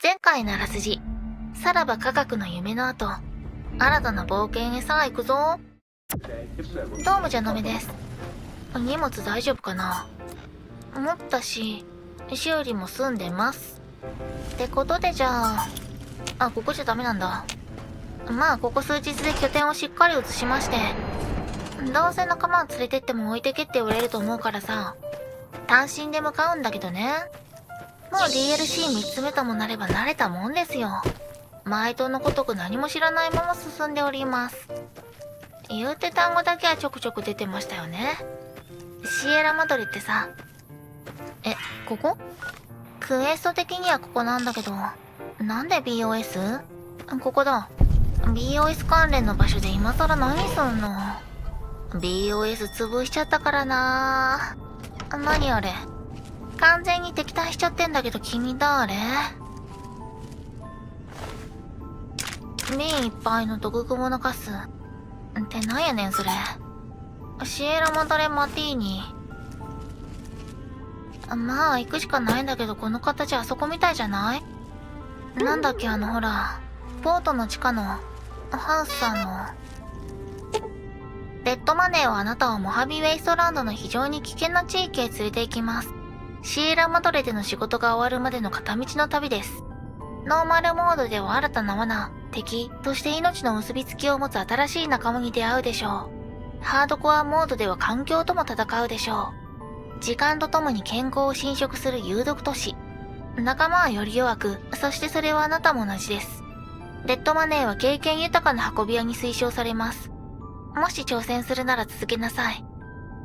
前回のあらすじ、さらば科学の夢の後、新たな冒険へさあ行くぞ。どうもじゃのめです。荷物大丈夫かな？持ったし、修理も済んでます。ってことでじゃあ、ここじゃダメなんだ。まあここ数日で拠点をしっかり移しまして、どうせ仲間を連れてっても置いてけって言われると思うからさ、単身で向かうんだけどね。もう DLC3 つ目ともなれば慣れたもんですよ。毎度のごとく何も知らないまま進んでおります。言うて単語だけはちょくちょく出てましたよね。シエラマドレってさ。ここ？クエスト的にはここなんだけど、なんで BOS？ ここだ。BOS 関連の場所で今更何すんの？ BOS 潰しちゃったからな。何あれ？完全に敵対しちゃってんだけど君誰？瓶いっぱいの毒蜘蛛のカスってなんやねんそれ。シエラマドレマティーニ。まあ行くしかないんだけど、この形あそこみたいじゃない？なんだっけほら、ポートの地下のハウスさんの。レッドマネーはあなたをモハビウェイストランドの非常に危険な地域へ連れて行きます。シエラマドレでの仕事が終わるまでの片道の旅です。ノーマルモードでは新たな罠、敵、そして命の結びつきを持つ新しい仲間に出会うでしょう。ハードコアモードでは環境とも戦うでしょう。時間とともに健康を侵食する有毒都市。仲間はより弱く、そしてそれはあなたも同じです。レッドマネーは経験豊かな運び屋に推奨されます。もし挑戦するなら続けなさい。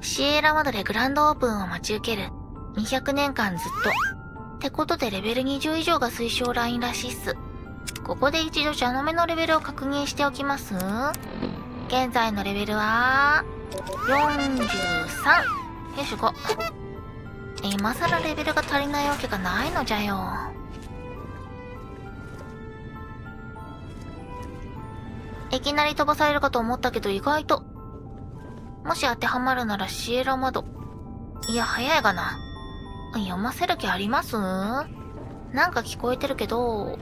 シエラマドレグランドオープンを待ち受ける。200年間ずっと。ってことでレベル20以上が推奨ラインらしいっす。ここで一度ジャノメのレベルを確認しておきます。現在のレベルは43。よしこ。今更レベルが足りないわけがないのじゃよ。いきなり飛ばされるかと思ったけど意外と。もし当てはまるならシエラマド。いや早いがな。読ませる気あります？なんか聞こえてるけど、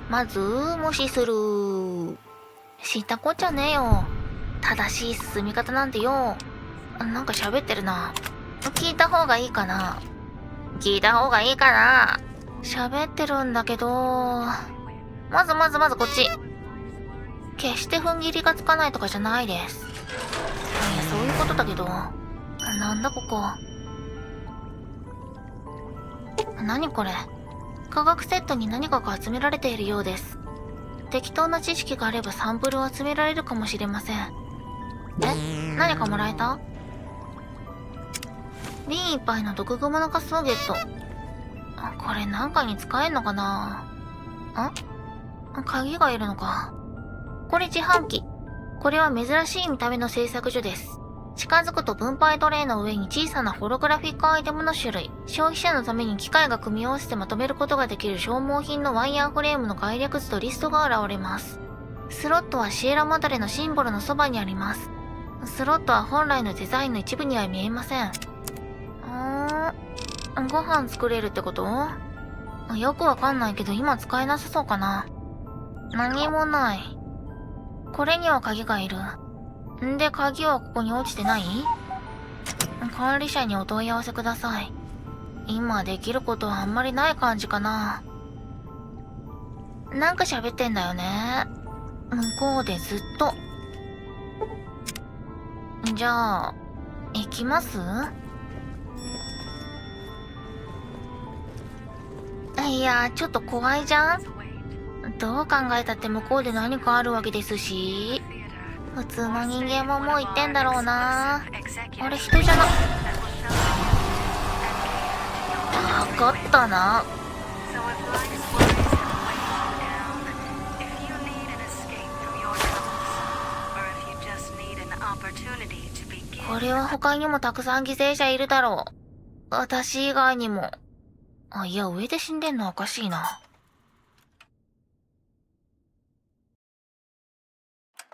まず無視する。知ったこっちゃねえよ。正しい進み方なんてよ。なんか喋ってるな。聞いた方がいいかな？聞いた方がいいかな？喋ってるんだけど、まずこっち。決して踏ん切りがつかないとかじゃないです。いや、そういうことだけど。なんだここ。何これ。科学セットに何かが集められているようです。適当な知識があればサンプルを集められるかもしれません。何かもらえた？瓶いっぱいの毒蜘蛛のカスをゲット。これなんかに使えんのかな？鍵がいるのか。これ自販機。これは珍しい見た目の製作所です。近づくと分配トレイの上に小さなホログラフィックアイテムの種類、消費者のために機械が組み合わせてまとめることができる消耗品のワイヤーフレームの概略図とリストが現れます。スロットはシエラマドレのシンボルのそばにあります。スロットは本来のデザインの一部には見えません。ご飯作れるってこと？よくわかんないけど今使えなさそうかな。何もない。これには鍵がいる。んで鍵はここに落ちてない？管理者にお問い合わせください。今できることはあんまりない感じかな。なんか喋ってんだよね。向こうでずっと。じゃあ、行きます？いや、ちょっと怖いじゃん。どう考えたって向こうで何かあるわけですし。普通の人間ももう言ってんだろうな。あれ人じゃな。分かったな。これは他にもたくさん犠牲者いるだろう。私以外にも。いや上で死んでんのおかしいな。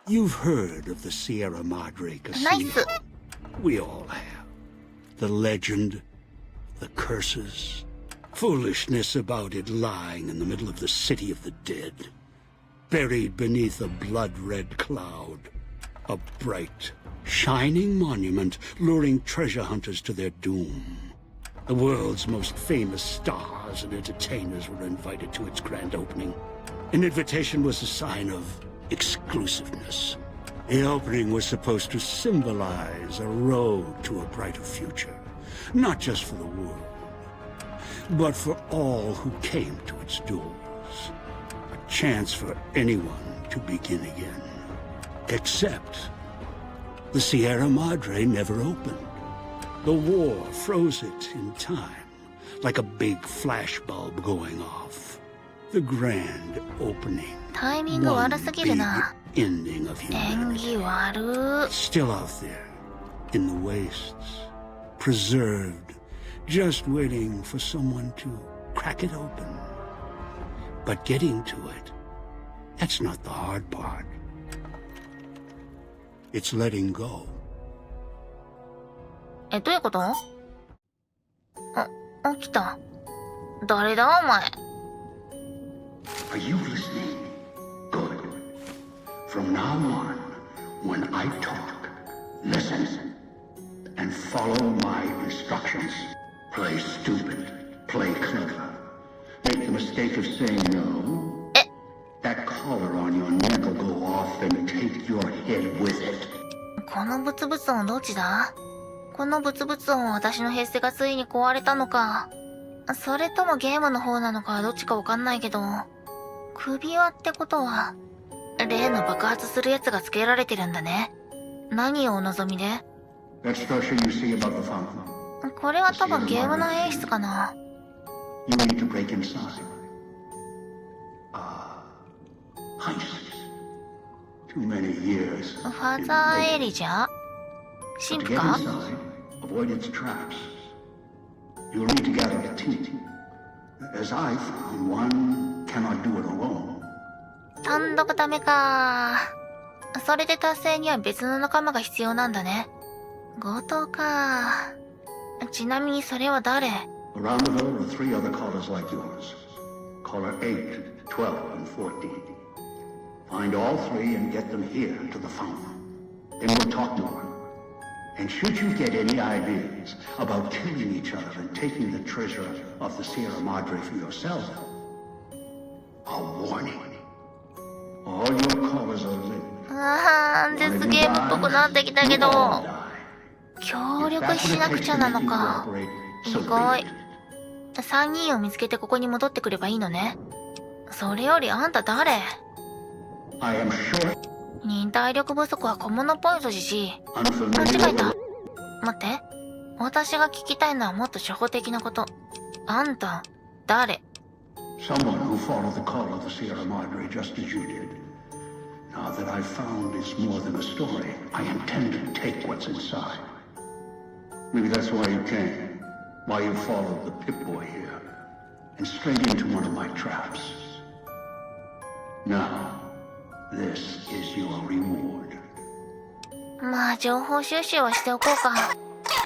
You've heard of the Sierra Madre ナイ Casino. ス。 We all have. The legend, the curses, Foolishness about it lying in the middle of the city of the dead, buried beneath a blood-red cloud. A bright, shining monument luring treasure hunters to their doom. The world's most famous stars and entertainers were invited to its grand opening. An invitation was a sign of exclusiveness. The opening was supposed to symbolize a road to a brighter future, not just for the world, but for all who came to its doors. A chance for anyone to begin again. Except the Sierra Madre never opened. The war froze it in time, like a big flashbulb going off. The grand opening. タイミング One 悪すぎる big な。 ending of 演 humanity. 技悪。 Still out there, in the wastes, preserved, just waiting for someone to crack it open. But getting to it, that's not the hard part. It's letting go. え、どういうこと？来た。誰だお前。Are you listening? Good. From now on, when I talk, listen and follow my instructions. Play stupid, play clever. Make the mistake of saying no. That collar on your neck will go off and take your head with it. このブツブツ音どっちだ？このブツブツ音は私のヘッセがついに壊れたのか。それともゲームの方なのかどっちかわかんないけど。首輪ってことは、例の爆発するやつがつけられてるんだね。何をお望みで？ That structure you see above the fountain. これは多分ゲーム内演出かな。You need to break inside. Heist. Too many years. ファザーエリジャー？神 To 父 get か？ inside, avoid its traps. You'll need to gather a team. As I found, one cannot do it alone. 単独ダメか。それで達成には別の仲間が必要なんだね。強盗か。ちなみにそれは誰？ Around the hill are three other callers like yours. Caller 8, 12, and 14. Find all three and get them here to the fountain. Then we'll talk more. And should you get any ideas about killing each other and taking the treasure of the Sierra Madre for yourself, a warning. All your callers are living. あー、デスゲームっぽくなってきたけ You'll all ど。 die. 協力しなくちゃなのか。意外。3人を見つけてここに戻ってくればいいのね。それよりあんた誰？ I am sure. 忍耐力不足は小物っぽいぞじじい。間 Unfamiliar 違えた。 with 待って。私が聞きたいのはもっと初歩的なこと。あんた、誰？ someone who followed the call of the Sierra Madre just as you did. Now that I've found it's more than a story, I intend to take what's inside. Maybe that's why you came. Why you followed the Pip-Boy here. And straight into one of my traps. Now, this is your reward. まあ情報収集はしておこうか。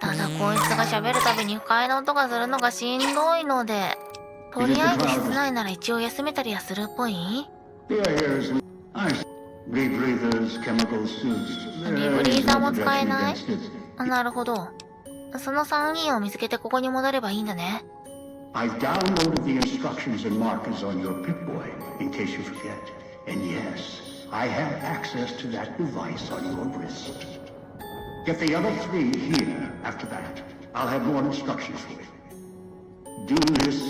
ただこいつが喋るたびに不快な音がするのがしんどいので。とりあえず室内なら一応休めたりはするっぽい？ The air is nice. Rebreathers, chemical suits. リブリーザーも使え Protection ない？ against it. なるほど。その3人を見つけてここに戻ればいいんだね。 I've downloaded the instructions and markers on your Pip-Boy, in case you forget. And yes, I have access to that device on your wrist. Get the other three here after that. I'll have more instructions for you. Do this,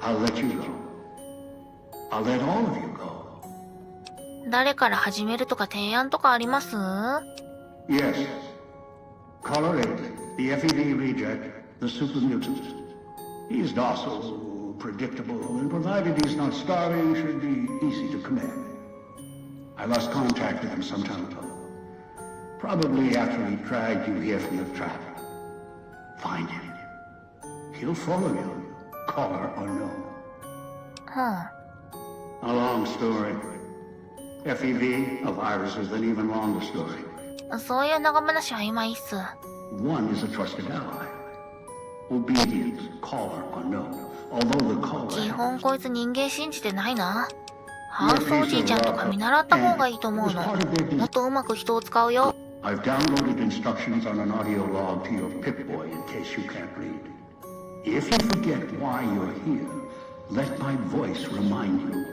I'll let you go. I'll let all of you go. 誰から始めるとか提案とかあります？ Yes. Caller 8, the FEV reject, the super mutant. He's docile, predictable, and provided he's not starving, should be easy to command. I lost contact with him some time ago. Probably after he dragged you here from the trap. Find him. He'll follow you, caller or no. うん。 A long story. FEV, a virus is an even longer story. そういう長話は今いいっす。 One is a trusted ally. Obedience, caller or no. Although the caller 基本こいつ人間信じてないな。ハウスおじいちゃんとか見習った方がいいと思うの。もっとうまく人を使うよ。I've downloaded instructions on an audio log to your Pip-Boy in case you can't read. If you forget why you're here, let my voice remind you.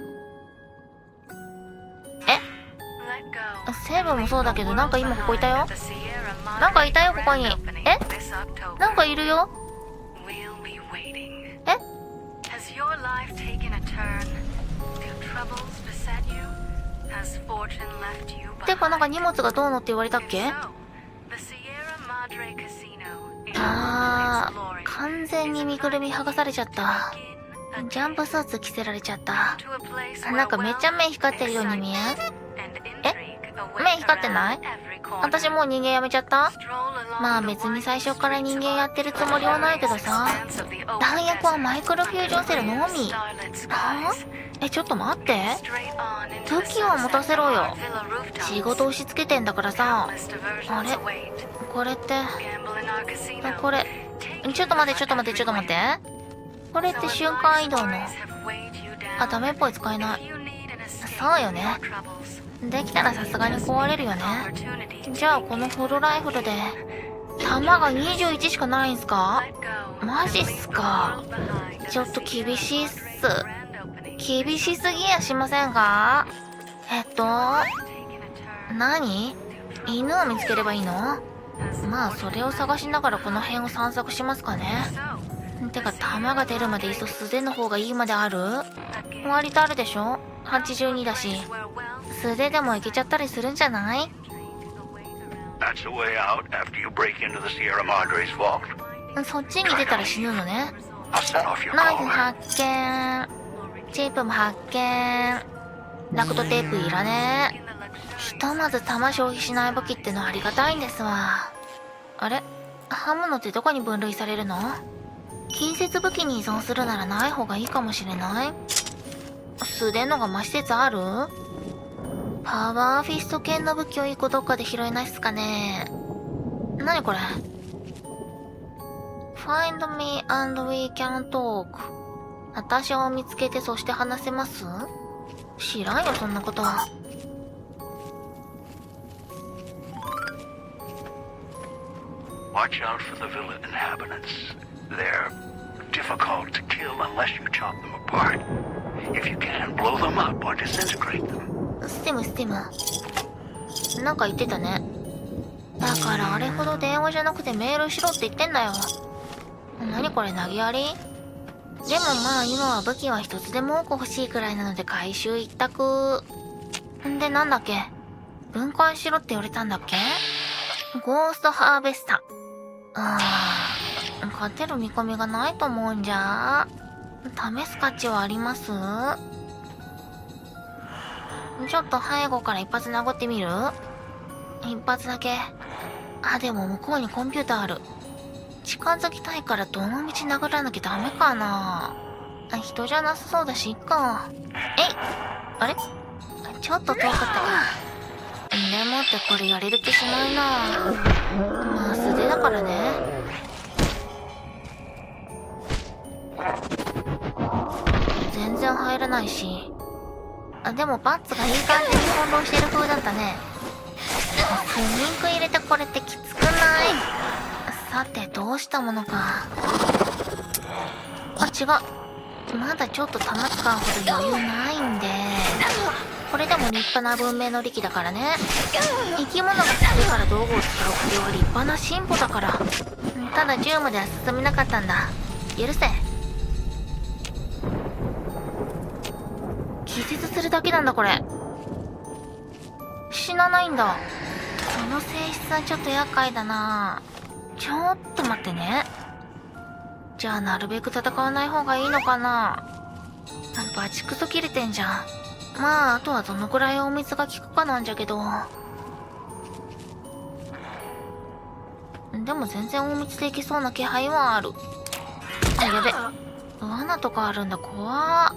セブンもそうだけど、なんか今ここいたよ。なんかいたよ、ここに。なんかいるよ。てか、なんか荷物がどうのって言われたっけ？完全に身ぐるみ剥がされちゃった。ジャンプスーツ着せられちゃった。なんかめっちゃ目光ってるように見えん？目光ってない？私もう人間やめちゃった？まあ別に最初から人間やってるつもりはないけどさ。弾薬はマイクロフュージョンセルのみ。はぁ？ちょっと待って。武器を持たせろよ。仕事押し付けてんだからさ。あれ？これって。これ。ちょっと待って。これって瞬間移動の。ダメっぽい、使えない。そうよね。できたらさすがに壊れるよね。じゃあこのフルライフルで弾が21しかないんすか？マジっすか？ちょっと厳しいっす。厳しすぎやしませんか？何？犬を見つければいいの？まあそれを探しながらこの辺を散策しますかね。てか弾が出るまでいっそ素手の方がいいまである？割とあるでしょ？82だし。素手でもいけちゃったりするんじゃない？ That's the way out after you break into the Sierra Madre's vault. そっちに出たら死ぬのね。 I'll set off your ナイフ caller. 発見。チップも発見。ラクトテープいらねえ。ひとまず弾消費しない武器ってのありがたいんですわ。あれ？刃物ってどこに分類されるの？近接武器に依存するならない方がいいかもしれない。素手のが増し説ある？パワーフィスト系の武器を1個どっかで拾えないっすかね。なにこれ？ Find me and we can talk。 私を見つけてそして話せます？知らんよそんなこと。 Watch out for the villa inhabitants. They're difficult to kill unless you chop them apart. If you can, blow them up or disintegrate them. ステムなんか言ってたね。だからあれほど電話じゃなくてメールしろって言ってんだよ。何これ、投げやり？でもまあ今は武器は一つでも多く欲しいくらいなので回収一択。んでなんだっけ？分解しろって言われたんだっけ？ゴーストハーベスター。勝てる見込みがないと思うんじゃ。試す価値はあります？ちょっと背後から一発殴ってみる？一発だけ。でも向こうにコンピューターある。近づきたいからどの道殴らなきゃダメかな。人じゃなさそうだし、いっか。あれ？ちょっと遠かったか。でもってこれやれる気しないな。まあ素手だからね。全然入らないし。でもバッツがいい感じに翻弄してる風だったね。スニンク入れてこれってきつくない？さてどうしたものか。違う。まだちょっと弾使うほど余裕ないんで。これでも立派な文明の利器だからね。生き物が好きから道具を使うこれは立派な進歩だから。ただ銃までは進めなかったんだ。許せ。気絶するだけなんだこれ。死なないんだ。その性質はちょっと厄介だな。ちょっと待ってね。じゃあなるべく戦わない方がいいのかな。バチクソ切れてんじゃん。まああとはどのくらいお水が効くかなんじゃけど。でも全然大道でいけそうな気配はある。やべ。罠とかあるんだ。怖っ。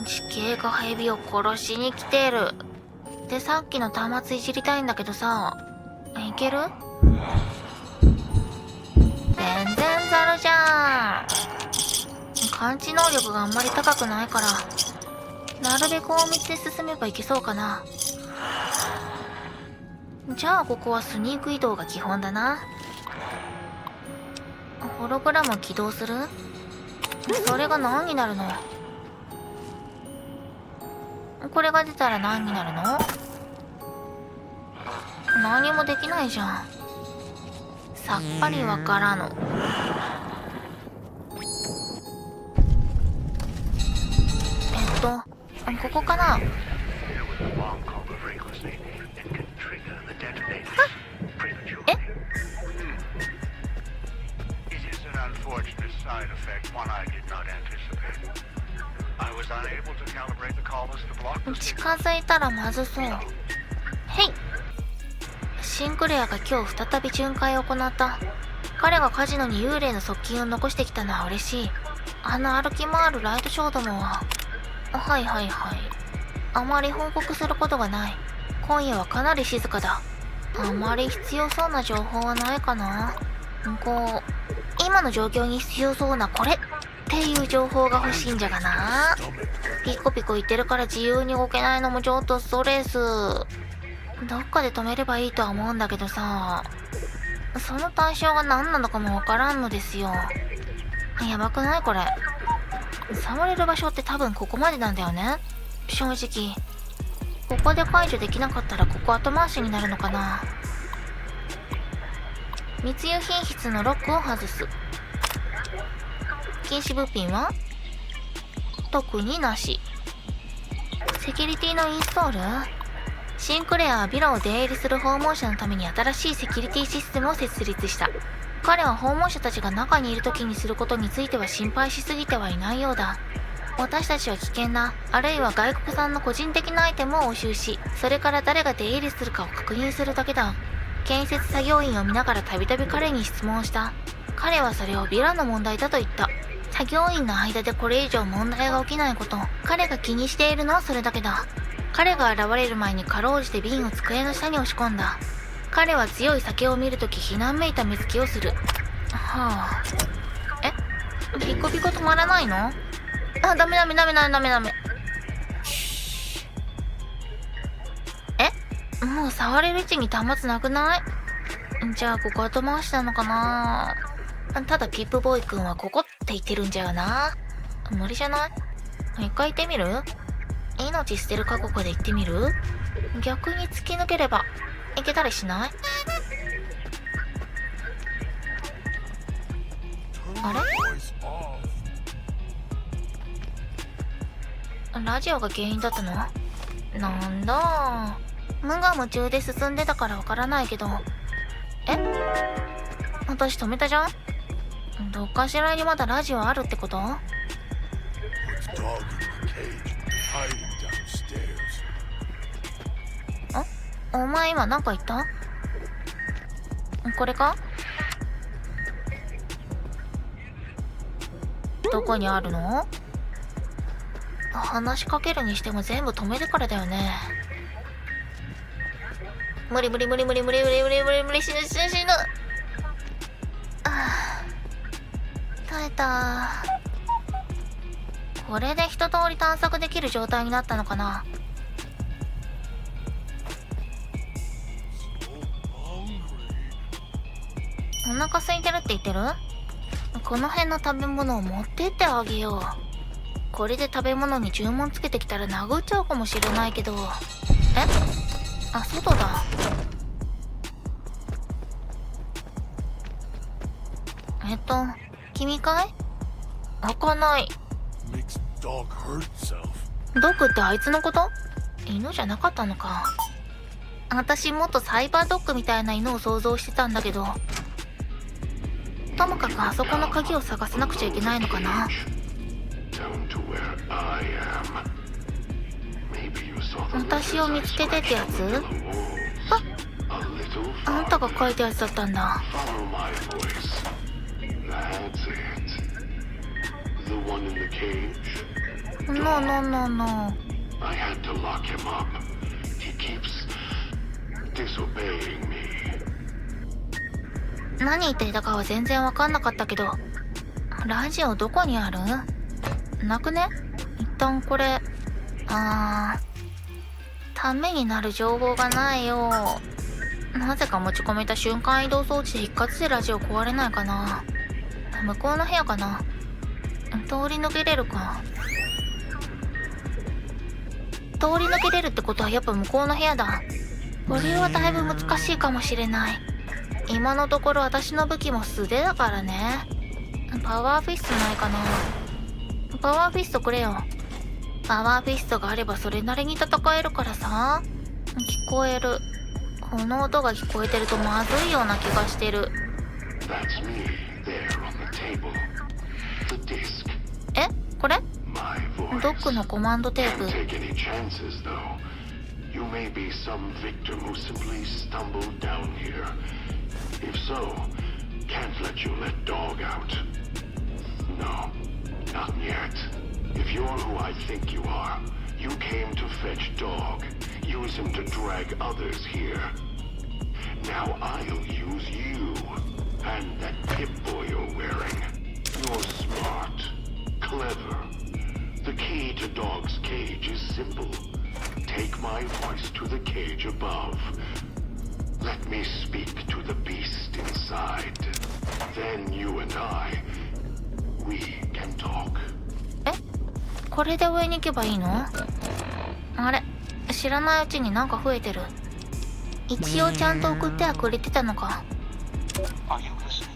地形がヘビを殺しに来てる。でさっきの端末いじりたいんだけどさ。いける？全然ザルじゃん。感知能力があんまり高くないから、なるべく大道で進めばいけそうかな。じゃあここはスニーク移動が基本だな。ホログラムを起動する？それが何になるの？これが出たら何になるの？何もできないじゃん。さっぱりわからぬ。ここかな？え？近づいたらまずそう。へい。シンクレアが今日再び巡回を行った。彼がカジノに幽霊の側近を残してきたのは嬉しい。あの歩き回るライトショーどもは。はいはいはい。あまり報告することがない。今夜はかなり静かだ。あまり必要そうな情報はないかな。今の状況に必要そうなこれっていう情報が欲しいんじゃがな。ピコピコ言ってるから自由に動けないのもちょっとストレス。どっかで止めればいいとは思うんだけどさ、その対象が何なのかもわからんのですよ。やばくないこれ。触れる場所って多分ここまでなんだよね。正直ここで解除できなかったらここ後回しになるのかな。密輸品質のロックを外す。禁止物品は特になし。セキュリティのインストール？シンクレアはビラを出入りする訪問者のために新しいセキュリティシステムを設立した。彼は訪問者たちが中にいる時にすることについては心配しすぎてはいないようだ。私たちは危険な、あるいは外国産の個人的なアイテムを押収し、それから誰が出入りするかを確認するだけだ。建設作業員を見ながらたびたび彼に質問した。彼はそれをビラの問題だと言った。作業員の間でこれ以上問題が起きないこと、彼が気にしているのはそれだけだ。彼が現れる前にかろうじて瓶を机の下に押し込んだ。彼は強い酒を見るとき避難めいた目つきをする。はあ。ピコピコ止まらないの？あ、ダメ。もう触れる位置に端末なくない？じゃあここ後回しなのかな。ただピップボーイ君はここって言ってるんじゃよな。無理じゃない？一回行ってみる？命捨てる覚悟で行ってみる？逆に突き抜ければいけたりしない？あれ？ラジオが原因だったの？なんだ。無我夢中で進んでたからわからないけど。私止めたじゃん？どっかしらにまだラジオあるってこと？お前今なんか言った？これか？どこにあるの？話しかけるにしても全部止めるからだよね。無理、死ぬ。耐えた。これで一通り探索できる状態になったのかな。お腹空いてるって言ってる？この辺の食べ物を持ってってあげよう。これで食べ物に注文つけてきたら殴っちゃうかもしれないけど。あ、外だ。君かい？開かない。ドッグってあいつのこと？犬じゃなかったのか。私もっとサイバードッグみたいな犬を想像してたんだけど。ともかくあそこの鍵を探さなくちゃいけないのかな。私を見つけてってやつ？あんたが書いたやつだったんだ。No.何言っていたかは全然わかんなかったけど、ラジオどこにある？なくね？一旦これ、ためになる情報がないよ。なぜか持ち込めた瞬間移動装置で一括でラジオ壊れないかな。向こうの部屋かな。通り抜けれるか。通り抜けれるってことはやっぱ向こうの部屋だ。これはだいぶ難しいかもしれない。今のところ私の武器も素手だからね。パワーフィストないかな。パワーフィストくれよ。パワーフィストがあればそれなりに戦えるからさ。聞こえる。この音が聞こえてるとまずいような気がしてる。え？これ？ドックのコマンドテープ。You may be some victim who simply stumbled down here. If so, can't let you let dog out. No, not yet. If you're who I think you are, you came to fetch dog. Use him to drag others here. Now I'll use you. And that Pip-Boy you're wearing. You're smart, clever. The key to Dog's cage is simple. Take my voice to the cage above. Let me speak to the beast inside. Then you and I, we can talk. え？これで上に行けばいいの？あれ？知らないうちになんか増えてる。一応ちゃんと送ってはくれてたのか。Are you listening?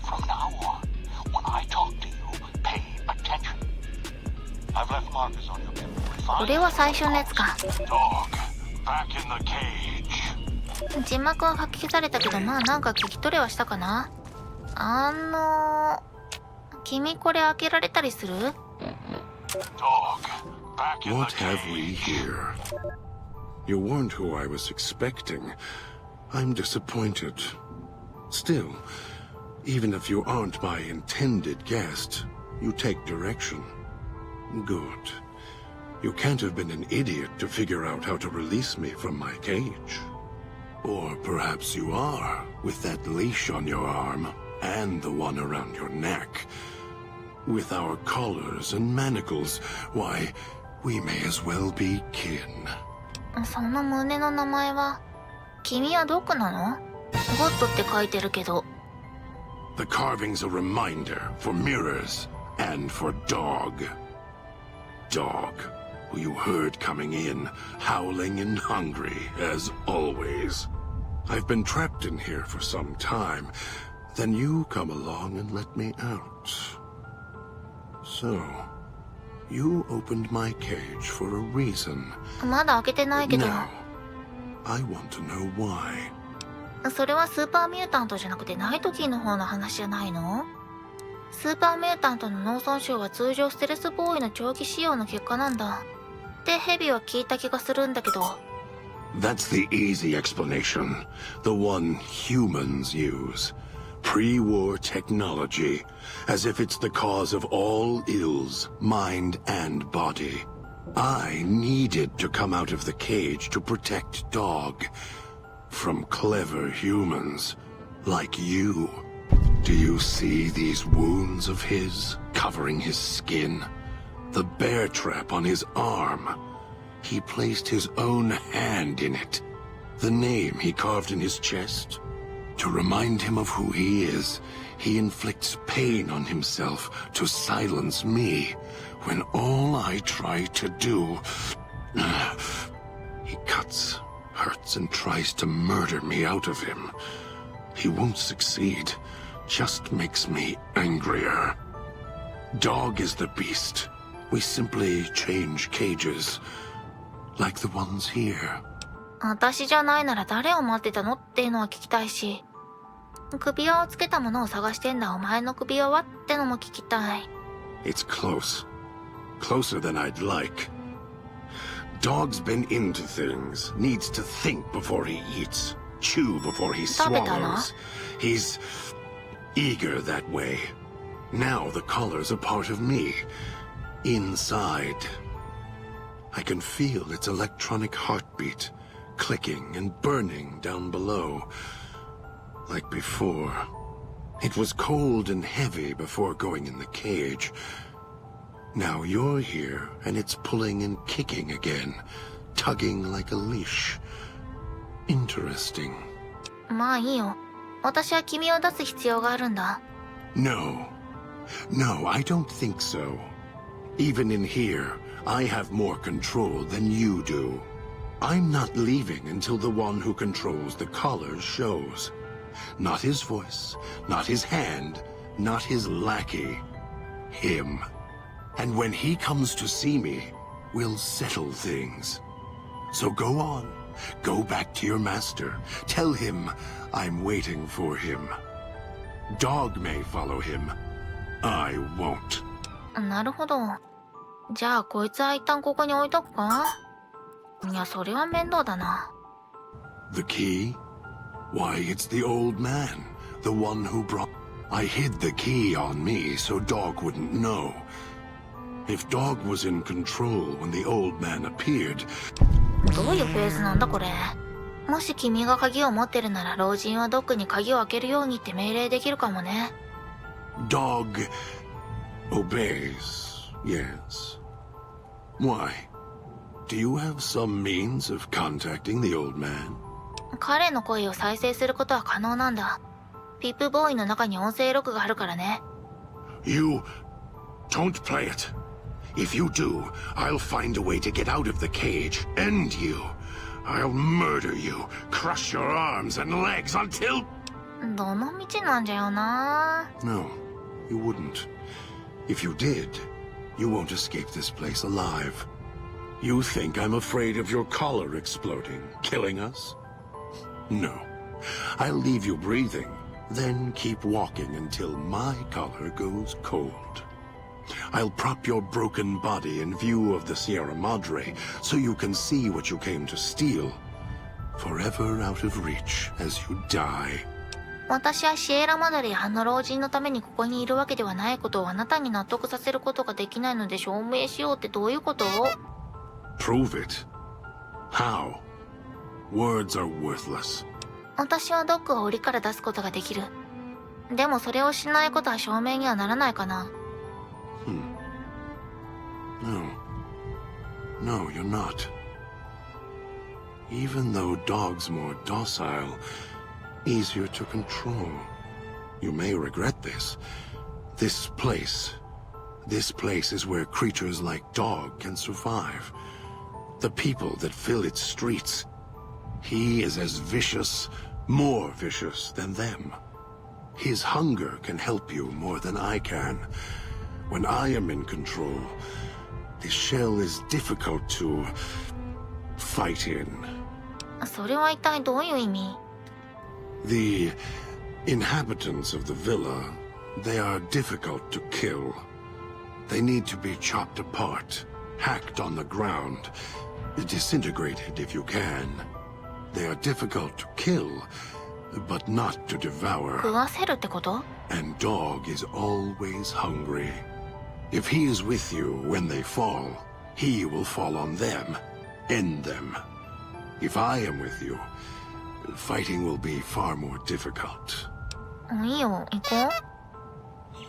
From now on, when I talk to you, pay attention. I've left markers on your memory. これは最初のやつか。 Dog, back in the cage. 字幕は書き消されたけど、まあなんか聞き取れはしたかな。君これ開けられたりする？ Dog, back in What the have cage. we here? You weren't who I was expecting. I'm disappointed. Still, even if you aren't my intended guest, you take direction. Good. You can't have been an idiot to figure out how to release me from my cage. Or perhaps you are, with that leash on your arm, and the one around your neck. With our collars and manacles, why, we may as well be kin. その胸の名前は、君はどこなの？ゴッドって書いてるけど。The carving's a reminder for mirrors and for Dog. Dog, who you heard coming in, howling and hungry, as always. I've been trapped in here for some time. Then you come along and let me out. So, you opened my cage for a reason. まだ開けてないけど。 Now, I want to know why. それはスーパーミュータントじゃなくてナイトキーの方の話じゃないの？スーパーミュータントの脳損傷は通常ステルスボーイの長期使用の結果なんだ。ってヘビは聞いた気がするんだけど。That's the easy explanation. The one humans use. Pre-war technology. As if it's the cause of all ills, mind and body. I needed to come out of the cage to protect Dog. From clever humans. Like you. Do you see these wounds of his, covering his skin? The bear trap on his arm. He placed his own hand in it. The name he carved in his chest. To remind him of who he is, he inflicts pain on himself to silence me, when all I try to do... He cuts, hurts, and tries to murder me out of him. He won't succeed. Just makes me angrier. Dog is the beast. We simply change cages. Like the ones here. 私じゃないなら誰を待ってたのっていうのは聞きたいし。首輪をつけたものを探してんだお前の首輪はってのも聞きたい。It's close. Closer than I'd like. Dog's been into things. Needs to think before he eats. Chew before he swallows. He's eager that way. Now the collar's a part of me. Inside. I can feel its electronic heartbeat, clicking and burning down below. Like before. It was cold and heavy before going in the cage. Now you're here, and it's pulling and kicking again, tugging like a leash. Interesting. まあいいよ。私は君を出す必要があるんだ。No. No, I don't think so. Even in here, I have more control than you do. I'm not leaving until the one who controls the collars shows. Not his voice, not his hand, not his lackey. Him. And when he comes to see me, we'll settle things. So go on. Go back to your master. Tell him I'm waiting for him. Dog may follow him. I won't. なるほど。じゃあこいつは一旦ここに置いとくか？いや、それは面倒だな。The key? Why, it's the old man. The one who brought... I hid the key on me so Dog wouldn't know. If Dog was in control when the old man appeared... どういうフェーズなんだこれ。もし君が鍵を持ってるなら老人はドックに鍵を開けるようにって命令できるかもね。Dog obeys, yes. Why? Do you have some means of contacting the old man? 彼の声を再生することは可能なんだ。ピップボーイの中に音声録があるからね。You don't play it. If you do, I'll find a way to get out of the cage. End you. I'll murder you, crush your arms and legs until... どの道なんじゃよな。 No, you wouldn't. If you did, you won't escape this place alive. You think I'm afraid of your collar exploding, killing us? No. I'll leave you breathing, then keep walking until my collar goes cold. I'll prop your broken body in view of the Sierra Madre, so you can see what you came to steal, forever out of reach as you die. 私はシエラマドレやあの老人のためにここにいるわけではないことをあなたに納得させることができないので証明しようってどういうこと？ Prove it. How? Words are worthless. 私はドックを檻から出すことができる。でもそれをしないことは証明にはならないかな。No. No, you're not. Even though Dog's more docile, easier to control. You may regret this. This place is where creatures like Dog can survive. The people that fill its streets. He is as vicious, more vicious than them. His hunger can help you more than I can. When I am in control, this shell is difficult to fight in. それは一体どういう意味？ The inhabitants of the villa, they are difficult to kill. They need to be chopped apart, hacked on the ground, disintegrated if you can. They are difficult to kill, but not to devour. 食わせるってこと？ And Dog is always hungry. If he is with you when they fall, he will fall on them, end them. If I am with you, fighting will be far more difficult. いいよ、行こ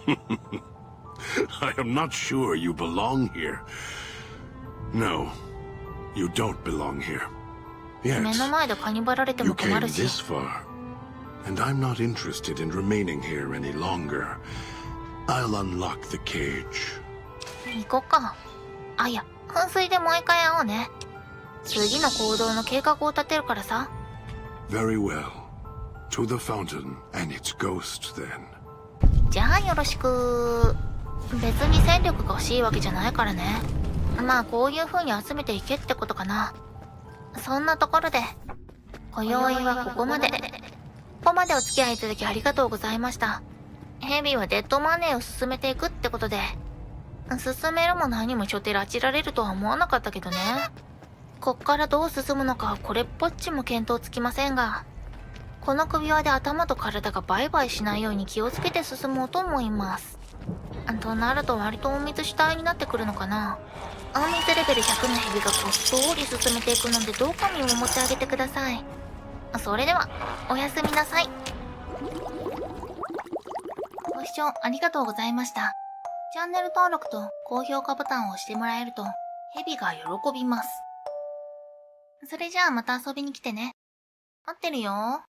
う。 I am not sure you belong here. No, you don't belong here. 目 Yet, の前でカニバられて you も困 came るし。 this far, and I'm not interested in remaining here any longer. I'll unlock the cage. 行こっか。あ、いや、噴水でもう一回会おうね。次の行動の計画を立てるからさ。 Very well. To the fountain and its ghost, then. じゃあよろしく。別に戦力が欲しいわけじゃないからね。まあこういう風に集めていけってことかな。そんなところで、今宵はここまで。ここまでお付き合いいただきありがとうございました。ヘビーはデッドマネーを進めていくってことで、進めるも何もちょてらちられるとは思わなかったけどね。こっからどう進むのかはこれっぽっちも見当つきませんが、この首輪で頭と体がバイバイしないように気をつけて進もうと思います。となると割と隠密主体になってくるのかな。隠密レベル100のヘビがこっそり進めていくのでどうか見守ってあげてください。それではおやすみなさい。ご視聴ありがとうございました。チャンネル登録と高評価ボタンを押してもらえると、ヘビが喜びます。それじゃあまた遊びに来てね。待ってるよ。